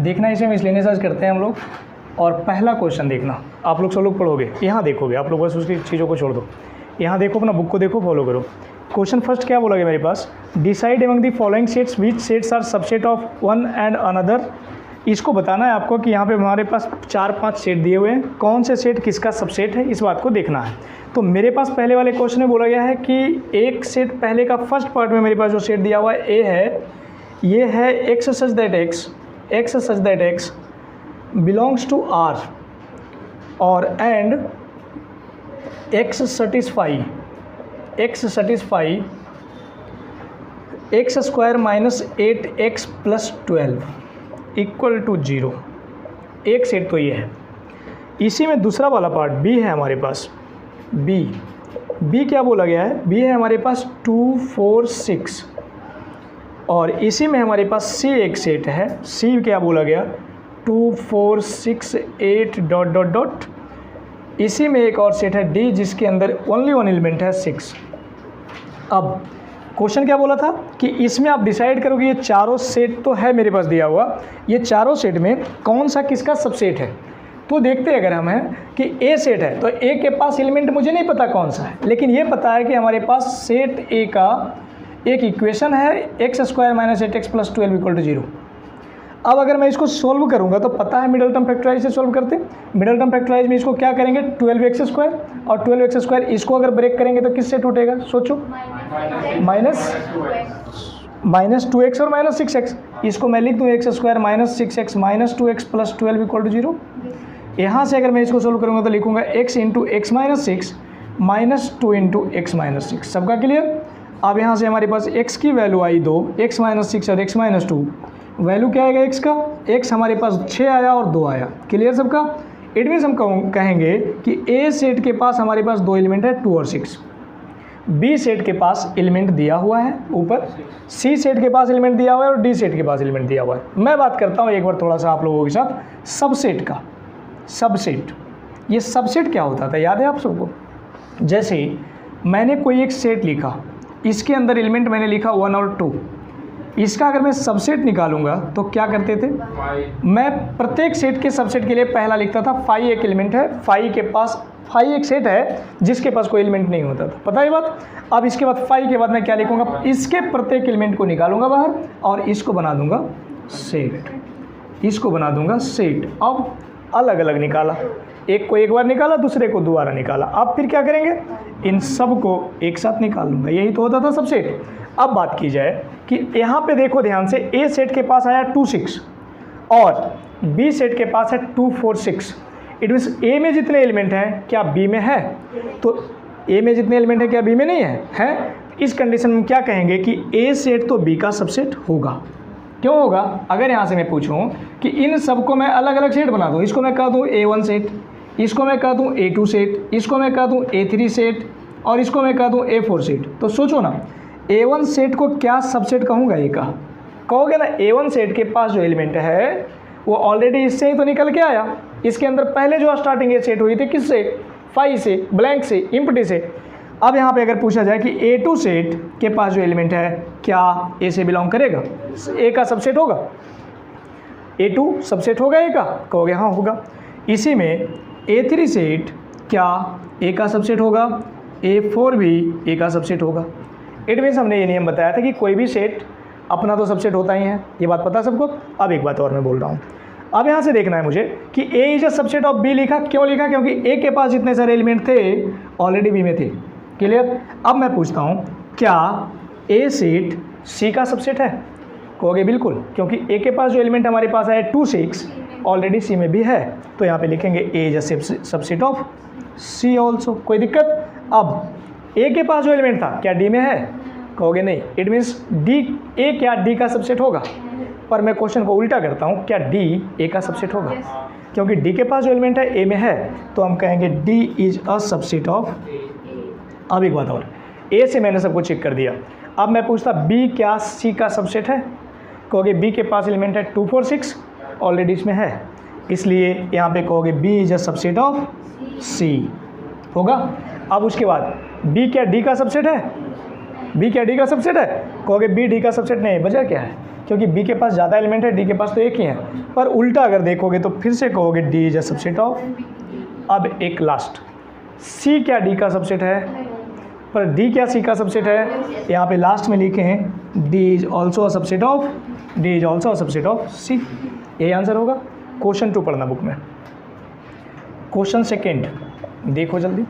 देखना इसे मिसलेनियस करते हैं हम लोग। और पहला क्वेश्चन देखना, आप लोग सब लोग पढ़ोगे, यहाँ देखोगे आप लोग, बस उसकी चीज़ों को छोड़ दो, यहाँ देखो, अपना बुक को देखो, फॉलो करो। क्वेश्चन फर्स्ट क्या बोला गया मेरे पास, decide among the following sets which sets are subset of one and another. इसको बताना है आपको कि यहाँ पे हमारे पास 4-5 सेट दिए हुए हैं, कौन से सेट किसका सबसेट है, इस बात को देखना है। तो मेरे पास पहले वाले क्वेश्चन में बोला गया है कि एक सेट पहले का फर्स्ट पार्ट में मेरे पास जो सेट दिया हुआ है ए है, ये है X such that X belongs to R और and X satisfy X square minus 8x plus 12 equal to 0। एक सेट तो ये है। इसी में दूसरा वाला पार्ट बी है हमारे पास, बी क्या बोला गया है, बी है हमारे पास 2, 4, 6 और इसी में हमारे पास सी एक सेट है, सी क्या बोला गया 2, 4, 6, 8 डॉट डॉट डॉट। इसी में एक और सेट है डी जिसके अंदर ओनली वन एलिमेंट है 6। अब क्वेश्चन क्या बोला था कि इसमें आप डिसाइड करोगे ये चारों सेट तो है मेरे पास दिया हुआ, ये चारों सेट में कौन सा किसका सबसेट है। तो देखते हैं अगर हम हैं कि ए सेट है तो ए के पास एलिमेंट मुझे नहीं पता कौन सा है, लेकिन ये पता है कि हमारे पास सेट ए का एक इक्वेशन है x square minus 8x plus 12 equal to 0। अब अगर मैं इसको सोल्व करूंगा तो पता है मिडल टर्म फैक्टराइज से सोल्व करते हैं। मिडल टर्म फैक्टराइज में इसको क्या करेंगे 12x स्क्वायर और 12x स्क्वायर इसको अगर ब्रेक करेंगे तो किससे टूटेगा, सोचो, माइनस 2x और माइनस 6x। इसको मैं लिख दूँ x square minus 6x minus 2x plus 12 equal to 0। यहाँ से अगर मैं इसको सोल्व करूँगा तो लिखूँगा x into x minus 6 minus 2 into x minus 6। सबका क्लियर। अब यहाँ से हमारे पास x की वैल्यू आई 2, x माइनस 6 और x माइनस 2, वैल्यू क्या आएगा x का, x हमारे पास 6 आया और 2 आया। क्लियर सबका। इट मीन्स हम कहेंगे कि a सेट के पास हमारे पास 2 एलिमेंट है 2 और 6, b सेट के पास एलिमेंट दिया हुआ है ऊपर, c सेट के पास एलिमेंट दिया हुआ है और d सेट के पास एलिमेंट दिया हुआ है। मैं बात करता हूँ एक बार थोड़ा सा आप लोगों के साथ सबसेट का। सबसेट, ये सबसेट क्या होता था याद है आप सबको। जैसे मैंने कोई एक सेट लिखा, इसके अंदर एलिमेंट मैंने लिखा 1 और 2, इसका अगर मैं सबसेट निकालूंगा तो क्या करते थे, मैं प्रत्येक सेट के सबसेट के लिए पहला लिखता था फाई एक एलिमेंट है, फाई एक सेट है जिसके पास कोई एलिमेंट नहीं होता था, पता है बात। अब इसके बाद फाई के बाद मैं क्या लिखूंगा, इसके प्रत्येक एलिमेंट को निकालूंगा बाहर और इसको बना दूंगा सेट, इसको बना दूंगा सेट। अब अलग अलग निकाला, एक को एक बार निकाला, दूसरे को दोबारा निकाला। अब फिर क्या करेंगे, इन सब को एक साथ निकाल लूँगा, यही तो होता था सबसेट। अब बात की जाए कि यहाँ पे देखो ध्यान से, ए सेट के पास आया 2, 6 और बी सेट के पास है 2, 4, 6। इट मीन्स ए में जितने एलिमेंट हैं क्या बी में है, तो ए में जितने एलिमेंट हैं क्या बी में नहीं है। इस कंडीशन में क्या कहेंगे कि ए सेट तो बी का सबसेट होगा। क्यों होगा, अगर यहाँ से मैं पूछूं कि इन सबको मैं अलग अलग सेट बना दूँ, इसको मैं कह दूँ A1 सेट, इसको मैं कह दूँ A2 सेट, इसको मैं कह दूँ A3 सेट और इसको मैं कह दूँ A4 सेट, तो सोचो ना A1 सेट को क्या सबसेट कहूँगा, ए का कहोगे ना। A1 सेट के पास जो एलिमेंट है वो ऑलरेडी इससे ही तो निकल के आया, इसके अंदर पहले जो स्टार्टिंग ए सेट हुई थी किससे, फाई से, ब्लैंक से, इम्प्टी से। अब यहाँ पे अगर पूछा जाए कि A2 सेट के पास जो एलिमेंट है क्या ए से बिलोंग करेगा, ए का सबसेट होगा, A2 सबसेट होगा ए का, कहोगे हाँ होगा। इसी में A3 सेट क्या ए का सबसेट होगा, A4 भी ए का सबसेट होगा। इट मीन्स हमने ये नियम बताया था कि कोई भी सेट अपना तो सबसेट होता ही है, ये बात पता सबको। अब एक बात और मैं बोल रहा हूँ, अब यहाँ से देखना है मुझे कि A is a subset of B लिखा, क्यों लिखा, क्योंकि ए के पास जितने सारे एलिमेंट थे ऑलरेडी बी में थे। क्लियर। अब मैं पूछता हूँ क्या ए सेट सी का सबसेट है, कहोगे बिल्कुल, क्योंकि ए के पास जो एलिमेंट हमारे पास है 2, 6 ऑलरेडी सी में भी है, तो यहाँ पे लिखेंगे A is a subset of C also. कोई दिक्कत। अब ए के पास जो एलिमेंट था क्या डी में है, कहोगे नहीं। इट मीन्स डी, ए क्या डी का सबसेट होगा, पर मैं क्वेश्चन को उल्टा करता हूँ, क्या डी ए का सबसेट होगा, क्योंकि डी के पास जो एलिमेंट है ए में है, तो हम कहेंगे D is a subset of. अब एक बात और, ए से मैंने सबको चेक कर दिया, अब मैं पूछता बी क्या सी का सबसेट है, कहोगे बी के पास एलिमेंट है 2, 4, 6 ऑलरेडी इसमें है, इसलिए यहाँ पे कहोगे B is a subset of C होगा। अब उसके बाद बी क्या डी का सबसेट है, बी क्या डी का सबसेट है, कहोगे बी डी का सबसेट नहीं है। वजह क्या है, क्योंकि बी के पास ज़्यादा एलिमेंट है, डी के पास तो एक ही है। पर उल्टा अगर देखोगे तो फिर से कहोगे D is a subset of. अब एक लास्ट, सी क्या डी का सबसेट है, पर डी क्या सी का सबसेट है, यहाँ पे लास्ट में लिखे हैं D is also a subset of, D is also a subset of C. यही आंसर होगा। क्वेश्चन 2 पढ़ना बुक में। क्वेश्चन सेकेंड देखो जल्दी।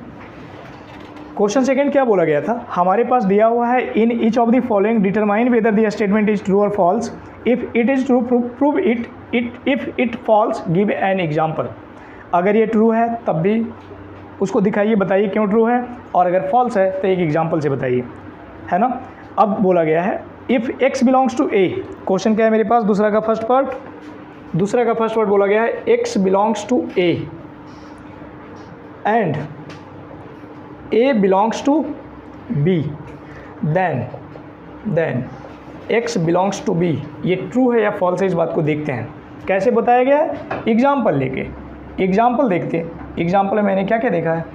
क्वेश्चन सेकेंड क्या बोला गया था, हमारे पास दिया हुआ है in each of the following determine whether the statement is true और false, if it is true prove it, if it false give an example. अगर ये ट्रू है तब भी उसको दिखाइए, बताइए क्यों ट्रू है, और अगर फॉल्स है तो एक एग्जाम्पल से बताइए, है ना। अब बोला गया है if x belongs to a, question क्या है मेरे पास, दूसरा का फर्स्ट पार्ट बोला गया है x belongs to a and a belongs to b, then x belongs to b। ये ट्रू है या फॉल्स है, इस बात को देखते हैं। कैसे बताया गया है, एग्जाम्पल लेके। एग्जाम्पल देखते हैं। एग्जाम्पल में मैंने क्या क्या देखा है,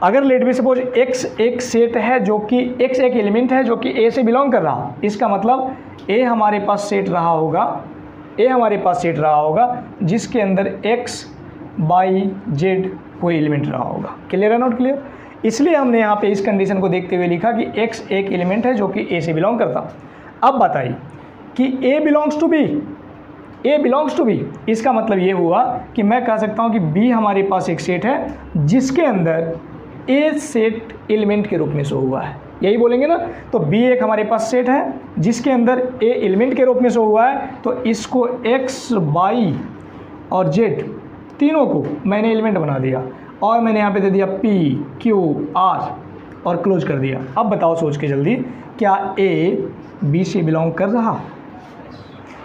अगर लेट बी सपोज x एक सेट है जो कि x एक एलिमेंट है जो कि a से बिलोंग कर रहा, इसका मतलब a हमारे पास सेट रहा होगा जिसके अंदर x y z कोई एलिमेंट रहा होगा। क्लियर है, नॉट क्लियर। इसलिए हमने यहाँ पे इस कंडीशन को देखते हुए लिखा कि x एक एलिमेंट है जो कि a से बिलोंग करता। अब बताइए कि a बिलोंग्स टू b, इसका मतलब ये हुआ कि मैं कह सकता हूँ कि b हमारे पास एक सेट है जिसके अंदर a सेट एलिमेंट के रूप में शो हुआ है, यही बोलेंगे ना। तो b एक हमारे पास सेट है जिसके अंदर a एलिमेंट के रूप में शो हुआ है, तो इसको x y और z तीनों को मैंने एलिमेंट बना दिया और मैंने यहाँ पे दे दिया p q r और क्लोज कर दिया। अब बताओ सोच के जल्दी, क्या a b से बिलोंग कर रहा?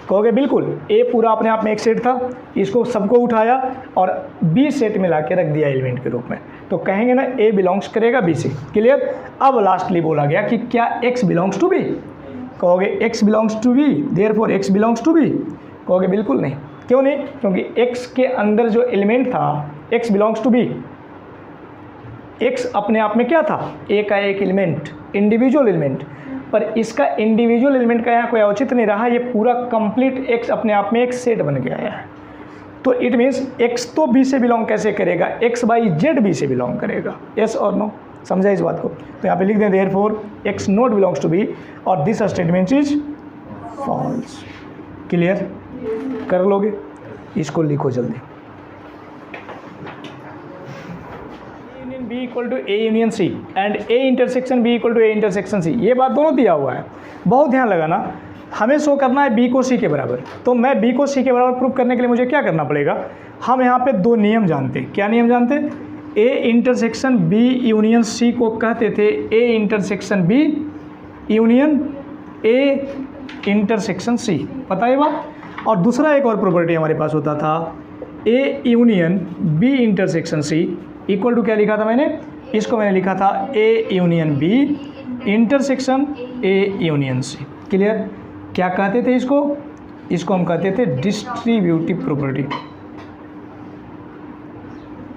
कहोगे बिल्कुल, ए पूरा अपने आप में एक सेट था, इसको सबको उठाया और बी सेट में ला के रख दिया एलिमेंट के रूप में, तो कहेंगे ना ए बिलोंग्स करेगा बी से। क्लियर। अब लास्टली बोला गया कि क्या एक्स बिलोंग्स टू बी, कहोगे x belongs to B, therefore x belongs to B. कहोगे बिल्कुल नहीं। क्यों नहीं? क्योंकि एक्स के अंदर जो एलिमेंट था, x belongs to B, x अपने आप में क्या था, ए का एक एलिमेंट, इंडिविजुअल एलिमेंट, पर इसका इंडिविजुअल एलिमेंट का यहाँ कोई औचित्य नहीं रहा, ये पूरा कंप्लीट एक्स अपने आप में एक सेट बन के आया है। तो इट मीन्स एक्स तो बी से बिलोंग कैसे करेगा, एक्स बाई जेड बी से बिलोंग करेगा। यस और नो, समझा इस बात को? तो यहाँ पे लिख दें therefore X not belongs to B और this statement is false. Clear कर लोगे? इसको लिखो जल्दी। B equal to A union C and A intersection B equal to A intersection C, ये बात दोनों दिया हुआ है। बहुत ध्यान लगाना, हमें शो करना है बी को सी के बराबर, तो मैं बी को सी के बराबर प्रूव करने के लिए मुझे क्या करना पड़ेगा, हम यहाँ पे दो नियम जानते। क्या नियम जानते? A intersection B union C को कहते थे A intersection B union A intersection C, पता है बात। और दूसरा एक और प्रॉपर्टी हमारे पास होता था A union B intersection C equal to क्या लिखा था मैंने, इसको मैंने लिखा था A union B intersection A union C. Clear? क्या कहते थे इसको? इसको हम कहते थे डिस्ट्रीब्यूटिव प्रॉपर्टी।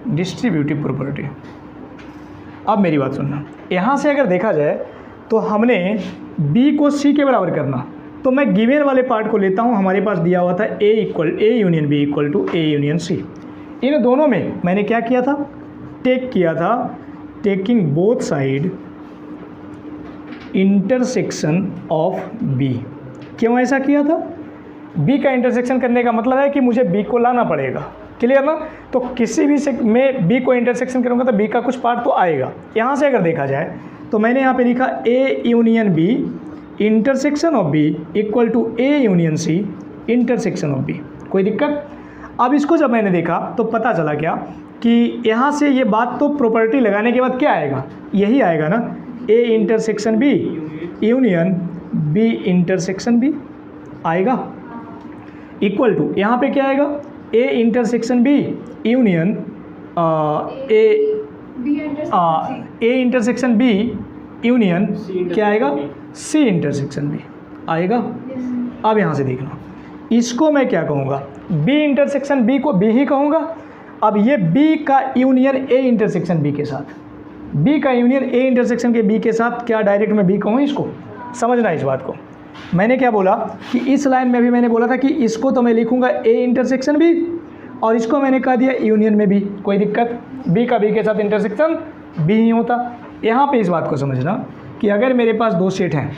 Distributive property. अब मेरी बात सुनना, यहाँ से अगर देखा जाए तो हमने बी को सी के बराबर करना, तो मैं गिवन वाले पार्ट को लेता हूँ, हमारे पास दिया हुआ था A union B equal to A union C. इन दोनों में मैंने क्या किया था, टेक किया था, taking both side intersection of B. क्यों ऐसा किया था? बी का इंटरसेक्शन करने का मतलब है कि मुझे बी को लाना पड़ेगा। क्लियर ना? तो किसी भी से मैं बी को इंटरसेक्शन करूँगा तो बी का कुछ पार्ट तो आएगा। यहाँ से अगर देखा जाए तो मैंने यहाँ पे लिखा A union B intersection of B equal to A union C intersection of B. कोई दिक्कत? अब इसको जब मैंने देखा तो पता चला क्या कि यहाँ से ये बात तो प्रॉपर्टी लगाने के बाद क्या आएगा, यही आएगा ना, A intersection B union B intersection B आएगा, इक्वल टू यहाँ पे क्या आएगा, A intersection B union A intersection B union क्या आएगा, सी इंटरसेक्शन बी आएगा। अब यहाँ से देखना, इसको मैं क्या कहूँगा, बी इंटरसेक्शन बी को बी ही कहूँगा। अब ये बी का यूनियन ए इंटरसेक्शन बी के साथ, बी का यूनियन ए इंटरसेक्शन के बी के साथ, क्या डायरेक्ट में बी कहूँ इसको? समझना इस बात को। मैंने क्या बोला कि इस लाइन में भी मैंने बोला था कि इसको तो मैं लिखूंगा ए इंटरसेक्शन बी, और इसको मैंने कह दिया यूनियन में बी। कोई दिक्कत? बी का बी के साथ इंटरसेक्शन बी ही होता। यहाँ पे इस बात को समझना कि अगर मेरे पास दो सेट हैं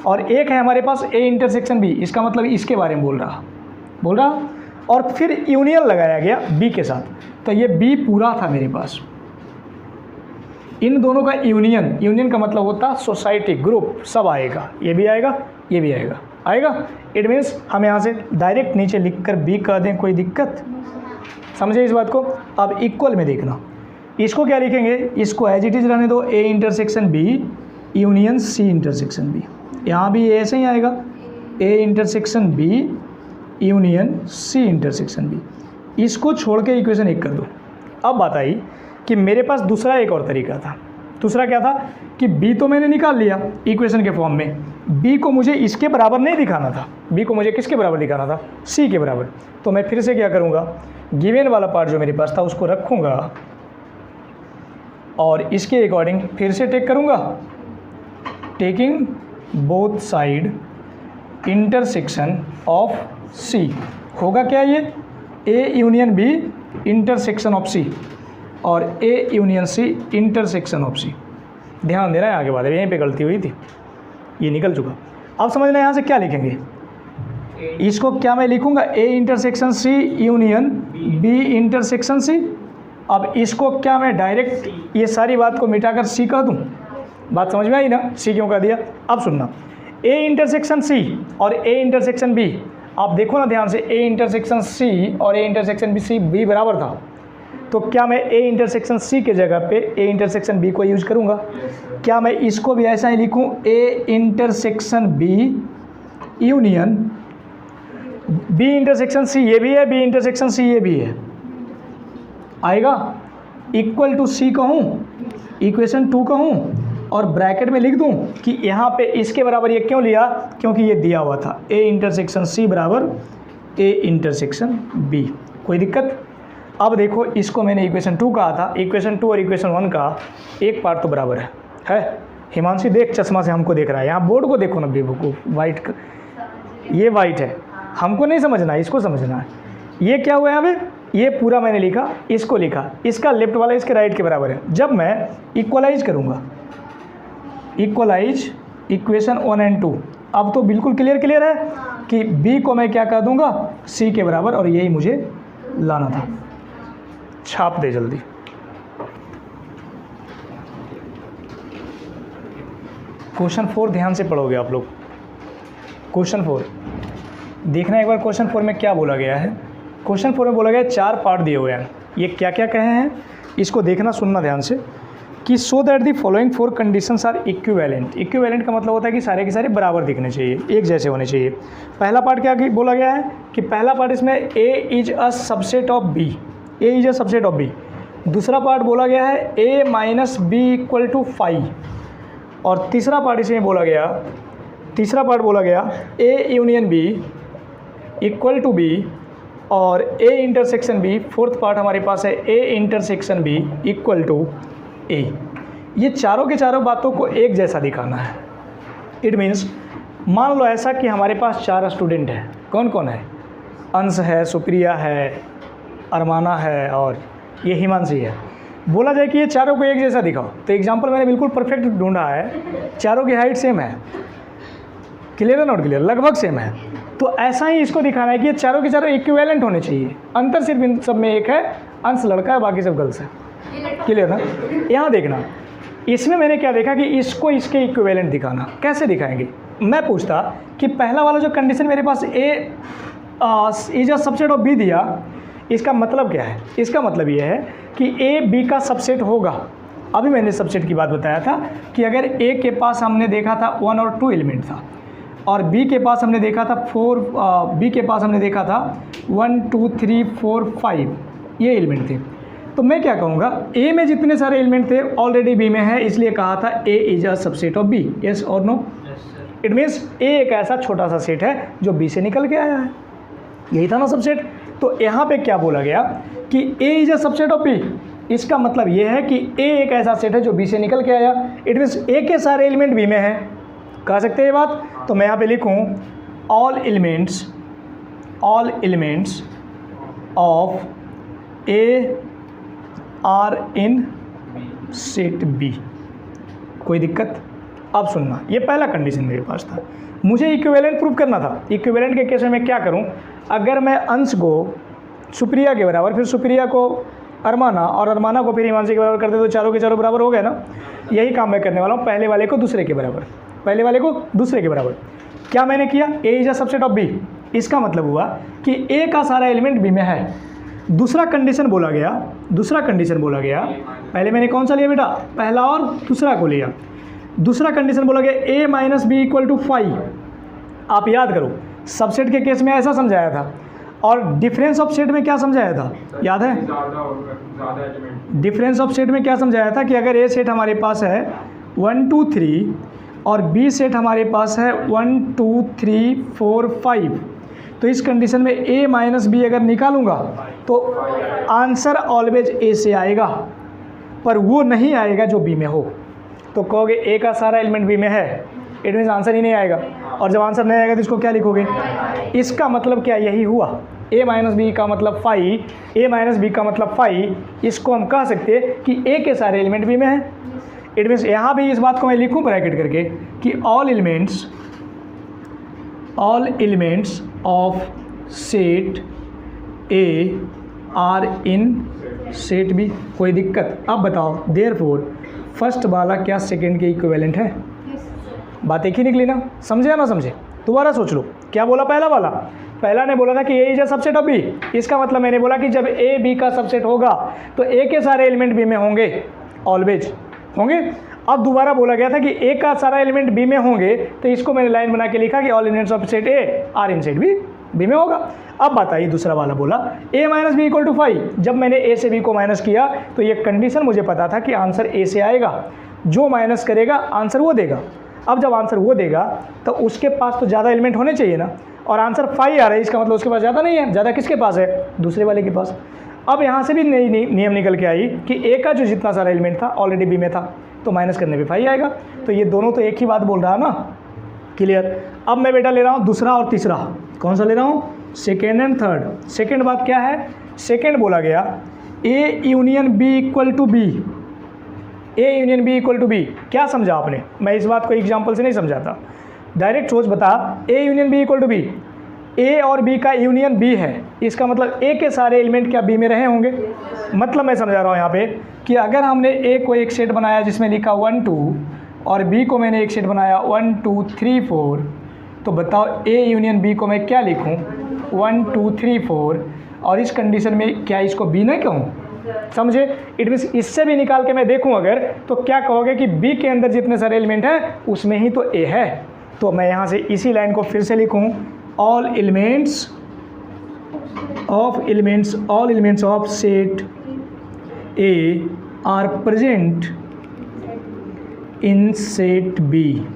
और एक है हमारे पास ए इंटरसेक्शन बी, इसका मतलब इसके बारे में बोल रहा और फिर यूनियन लगाया गया बी के साथ, तो ये बी पूरा था मेरे पास। इन दोनों का यूनियन का मतलब होता सोसाइटी, ग्रुप, सब आएगा, ये भी आएगा, ये भी आएगा। इट मीन्स हम यहाँ से डायरेक्ट नीचे लिख कर बी कह दें, कोई दिक्कत? समझे इस बात को? अब इक्वल में देखना, इसको क्या लिखेंगे? इसको एज इट इज़ रहने दो, A intersection B union C intersection B. यहाँ भी ऐसे ही आएगा, A intersection B union C intersection B. इसको छोड़ के इक्वेशन 1 कर दो। अब बात आई कि मेरे पास दूसरा एक और तरीका था। दूसरा क्या था कि बी तो मैंने निकाल लिया इक्वेशन के फॉर्म में, बी को मुझे इसके बराबर नहीं दिखाना था, बी को मुझे किसके बराबर दिखाना था? सी के बराबर। तो मैं फिर से क्या करूँगा, गिवन वाला पार्ट जो मेरे पास था उसको रखूँगा और इसके अकॉर्डिंग फिर से टेक करूँगा, taking both side intersection of C. होगा क्या ये? A union B intersection of C और A union C intersection of C. ध्यान देना है, आगे बात है, यहीं पे गलती हुई थी, ये निकल चुका। अब समझना यहाँ से क्या लिखेंगे, इसको क्या मैं लिखूँगा? A intersection C union B intersection C. अब इसको क्या मैं डायरेक्ट ये सारी बात को मिटाकर सी कह दूँ? बात समझ में आई ना? सी क्यों कह दिया? अब सुनना, ए इंटरसेक्शन सी और ए इंटरसेक्शन बी, आप देखो ना ध्यान से, ए इंटरसेक्शन सी और A intersection B, C B बराबर था, तो क्या मैं ए इंटरसेक्शन सी के जगह पे ए इंटरसेक्शन बी को यूज करूँगा? क्या मैं इसको भी ऐसा ही लिखूँ, A intersection B union B intersection C, ये भी है, बी इंटरसेक्शन सी ये भी है, आएगा? इक्वल टू सी कहूँ, इक्वेशन 2 कहूँ और ब्रैकेट में लिख दूँ कि यहाँ पे इसके बराबर ये क्यों लिया? क्योंकि ये दिया हुआ था, ए इंटरसेक्शन सी बराबर ए इंटरसेक्शन बी। कोई दिक्कत? अब देखो, इसको मैंने इक्वेशन 2 कहा था, इक्वेशन 2 और इक्वेशन 1 का एक पार्ट तो बराबर है? हिमांशी देख, चश्मा से हमको देख रहा है, यहाँ बोर्ड को देखो ना बेवकूफ, वाइट, ये वाइट है, हमको नहीं समझना है, इसको समझना है। ये क्या हुआ है यहाँ पे? ये पूरा मैंने लिखा, इसको लिखा, इसका लेफ्ट वाला इसके राइट के बराबर है। जब मैं इक्वलाइज करूँगा, इक्वलाइज इक्वेशन 1 और 2, अब तो बिल्कुल क्लियर है कि b को मैं क्या कह दूंगा? c के बराबर, और यही मुझे लाना था। छाप दे जल्दी। क्वेश्चन 4 ध्यान से पढ़ोगे आप लोग। क्वेश्चन 4 देखना एक बार, क्वेश्चन 4 में क्या बोला गया है। क्वेश्चन 4 में बोला गया 4 पार्ट दिए हुए हैं, ये क्या क्या कहे हैं इसको देखना, सुनना ध्यान से, कि so that the following 4 conditions are equivalent. Equivalent का मतलब होता है कि सारे के सारे बराबर दिखने चाहिए, एक जैसे होने चाहिए। पहला पार्ट क्या बोला गया है कि पहला पार्ट इसमें A is a subset of B, A is a subset of B. दूसरा पार्ट बोला गया है A minus B equal to 5, और तीसरा पार्ट इसमें बोला गया A union B equal to B और A intersection B. Fourth part हमारे पास है A intersection B equal to A. ये चारों के चारों बातों को एक जैसा दिखाना है। इट मीन्स मान लो ऐसा कि हमारे पास 4 स्टूडेंट हैं। कौन कौन है? अंश है, सुप्रिया है, अरमाना है और ये हिमांशी है। बोला जाए कि ये चारों को एक जैसा दिखाओ, तो एग्जाम्पल मैंने बिल्कुल परफेक्ट ढूंढा है। चारों की हाइट सेम है, क्लियर है नॉट क्लियर? लगभग सेम है। तो ऐसा ही इसको दिखाना है कि ये चारों के चारों इक्विवेलेंट होने चाहिए। अंतर सिर्फ इन सब में एक है, अंश लड़का है, बाकी सब गर्ल्स है। क्लियर ना? यहाँ देखना, इसमें मैंने क्या देखा कि इसको इसके इक्विवेलेंट दिखाना। कैसे दिखाएंगे? मैं पूछता कि पहला वाला जो कंडीशन मेरे पास A is a subset of B दिया, इसका मतलब क्या है? इसका मतलब ये है कि ए बी का सबसेट होगा। अभी मैंने सबसेट की बात बताया था कि अगर ए के पास हमने देखा था 1 और 2 एलिमेंट था और बी के पास हमने देखा था 1 2 3 4 5 ये एलिमेंट थे, तो मैं क्या कहूँगा, ए में जितने सारे एलिमेंट थे ऑलरेडी बी में है, इसलिए कहा था A is a subset of B. Yes और नो? इट मीन्स ए एक ऐसा छोटा सा सेट है जो बी से निकल के आया है, यही था ना सबसेट। तो यहाँ पे क्या बोला गया कि A is a subset of B, इसका मतलब ये है कि ए एक ऐसा सेट है जो बी से निकल के आया। इट मीन्स ए के सारे एलिमेंट बी में है, कह सकते हैं ये बात। तो मैं यहाँ पे लिखूँ all elements of A are in set B. कोई दिक्कत? अब सुनना, ये पहला कंडीशन मेरे पास था, मुझे इक्विवेलेंट प्रूव करना था। इक्विवेलेंट के केस में मैं क्या करूं, अगर मैं अंश को सुप्रिया के बराबर, फिर सुप्रिया को अरमाना और अरमाना को फिर हिमांशी के बराबर करते तो चारों के चारों बराबर हो गए ना। यही काम मैं करने वाला हूँ, पहले वाले को दूसरे के बराबर, पहले वाले को दूसरे के बराबर। क्या मैंने किया, A is a subset of B. इसका मतलब हुआ कि ए का सारा एलिमेंट बी में है। दूसरा कंडीशन बोला गया, पहले मैंने कौन सा लिया बेटा, पहला और दूसरा को लिया। दूसरा कंडीशन बोला गया a minus B equal to 5। आप याद करो, सबसेट के केस में ऐसा समझाया था, और डिफरेंस ऑफ सेट में क्या समझाया था, याद है? डिफरेंस ऑफ सेट में क्या समझाया था कि अगर ए सेट हमारे पास है 1 2 3 और बी सेट हमारे पास है 1 2 3 4 5, तो इस कंडीशन में a माइनस बी अगर निकालूंगा तो आंसर ऑलवेज a से आएगा, पर वो नहीं आएगा जो b में हो। तो कहोगे a का सारा एलिमेंट b में है, इट मीन्स आंसर ही नहीं आएगा। और जब आंसर नहीं आएगा तो इसको क्या लिखोगे? इसका मतलब क्या, यही हुआ। a माइनस बी का मतलब 5, a माइनस बी का मतलब 5, इसको हम कह सकते हैं कि a के सारे एलिमेंट b में है। इट मीन्स यहाँ भी इस बात को मैं लिखूँ ब्रैकेट करके कि all elements of set A are in set B. कोई दिक्कत? अब बताओ, देयरफॉर फर्स्ट वाला क्या सेकंड के इक्विवेलेंट है? बात एक ही निकली ना, समझे या ना समझे? दोबारा सोच लो, क्या बोला पहला वाला? पहला ने बोला था कि A is a subset of B. इसका मतलब मैंने बोला कि जब ए बी का सबसेट होगा तो ए के सारे एलिमेंट बी में होंगे, ऑलवेज होंगे। अब दोबारा बोला गया था कि ए का सारा एलिमेंट बी में होंगे, तो इसको मैंने लाइन बना के लिखा कि all elements of set A are in set B में होगा। अब बताइए, दूसरा वाला बोला a minus B equal to 5। जब मैंने a से b को माइनस किया तो ये कंडीशन मुझे पता था कि आंसर a से आएगा, जो माइनस करेगा आंसर वो देगा। अब जब आंसर वो देगा तो उसके पास तो ज़्यादा एलिमेंट होने चाहिए ना, और आंसर 5 आ रहा है, इसका मतलब उसके पास ज़्यादा नहीं है। ज़्यादा किसके पास है? दूसरे वाले के पास। अब यहाँ से भी नई नियम निकल के आई कि a का जो जितना सारा एलिमेंट था ऑलरेडी b में था, तो माइनस करने पे 5 आएगा। तो ये दोनों तो एक ही बात बोल रहा है ना, क्लियर? अब मैं बेटा ले रहा हूँ दूसरा और तीसरा। कौन सा ले रहा हूँ? Second and third. सेकेंड बात क्या है? सेकेंड बोला गया A union B equal to B. A union B equal to B क्या समझा आपने? मैं इस बात को एग्जाम्पल से नहीं समझाता, डायरेक्ट सोच बता। A union B equal to B, A और बी का यूनियन बी है, इसका मतलब ए के सारे एलिमेंट क्या बी में रहे होंगे? मतलब मैं समझा रहा हूँ यहाँ पे कि अगर हमने ए को एक सेट बनाया जिसमें लिखा 1 2 और बी को मैंने एक सेट बनाया 1 2 3 4, तो बताओ ए यूनियन बी को मैं क्या लिखूँ? 1 2 3 4। और इस कंडीशन में क्या इसको बी नहीं कहूँ? समझे? इट मीन्स इससे भी निकाल के मैं देखूँ अगर, तो क्या कहोगे कि बी के अंदर जितने सारे एलिमेंट हैं उसमें ही तो ए है। तो मैं यहाँ से इसी लाइन को फिर से लिखूँ, all elements of set A are present in set B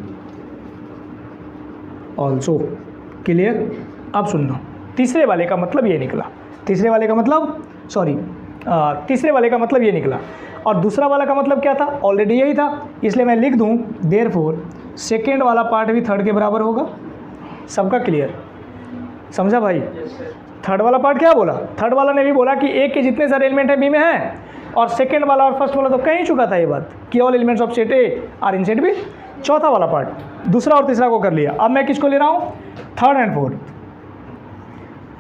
also. Clear? अब सुनना, तीसरे वाले का मतलब ये निकला, तीसरे वाले का मतलब ये निकला। और दूसरा वाला का मतलब क्या था? ऑलरेडी यही था, इसलिए मैं लिख दूं देयरफॉर सेकेंड वाला पार्ट भी थर्ड के बराबर होगा। सबका क्लियर? समझा भाई? थर्ड वाला पार्ट क्या बोला? थर्ड वाला ने भी बोला कि ए के जितने सारे एलिमेंट हैं बी में हैं, और सेकेंड वाला और फर्स्ट वाला तो कह ही चुका था ये बात कि all elements of set A are in set B. चौथा वाला पार्ट दूसरा और तीसरा को कर लिया। अब मैं किसको ले रहा हूँ? थर्ड एंड फोर्थ,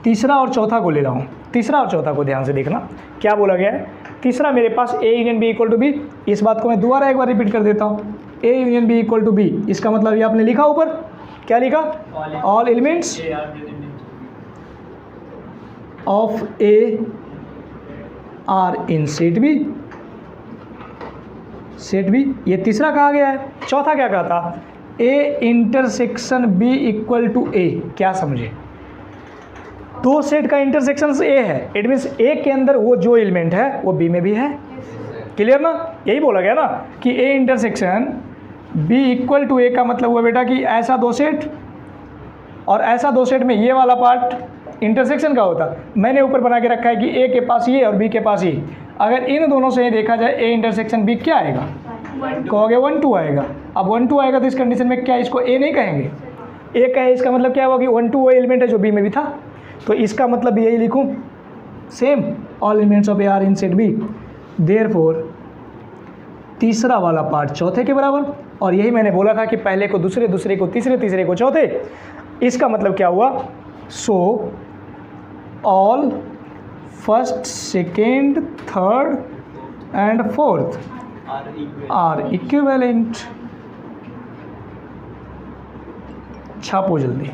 तीसरा और चौथा को ले रहा हूँ। तीसरा और चौथा को ध्यान से देखना, क्या बोला गया है? तीसरा मेरे पास A union B equal to B. इस बात को मैं दोबारा एक बार रिपीट कर देता हूँ, A union B equal to B. इसका मतलब ये आपने लिखा ऊपर, क्या लिखा? All elements of A are in set B. ये तीसरा कहा गया है। चौथा क्या कहा था? A intersection B equal to A. क्या समझे? दो सेट का इंटरसेक्शन ए है, इट मीन्स ए के अंदर वो जो एलिमेंट है वो बी में भी है। क्लियर ना? यही बोला गया ना कि A intersection B equal to A का मतलब हुआ बेटा कि ऐसा दो सेट और ऐसा दो सेट में ये वाला पार्ट इंटरसेक्शन का होता। मैंने ऊपर बना के रखा है कि ए के पास ये और बी के पास ये। अगर इन दोनों से देखा जाए ए इंटरसेक्शन बी क्या आएगा? कहोगे 1 2 आएगा। अब 1 2 आएगा तो इस कंडीशन में क्या इसको ए नहीं कहेंगे, ए कहे इसका मतलब क्या हुआ कि 1 2 वो एलिमेंट है जो बी में भी था, तो इसका मतलब यही लिखूँ same all elements of A are in set B. Therefore तीसरा वाला पार्ट चौथे के बराबर, और यही मैंने बोला था कि पहले को दूसरे, दूसरे को तीसरे, तीसरे को चौथे। इसका मतलब क्या हुआ, so all first second third and fourth are equivalent. छापो जल्दी।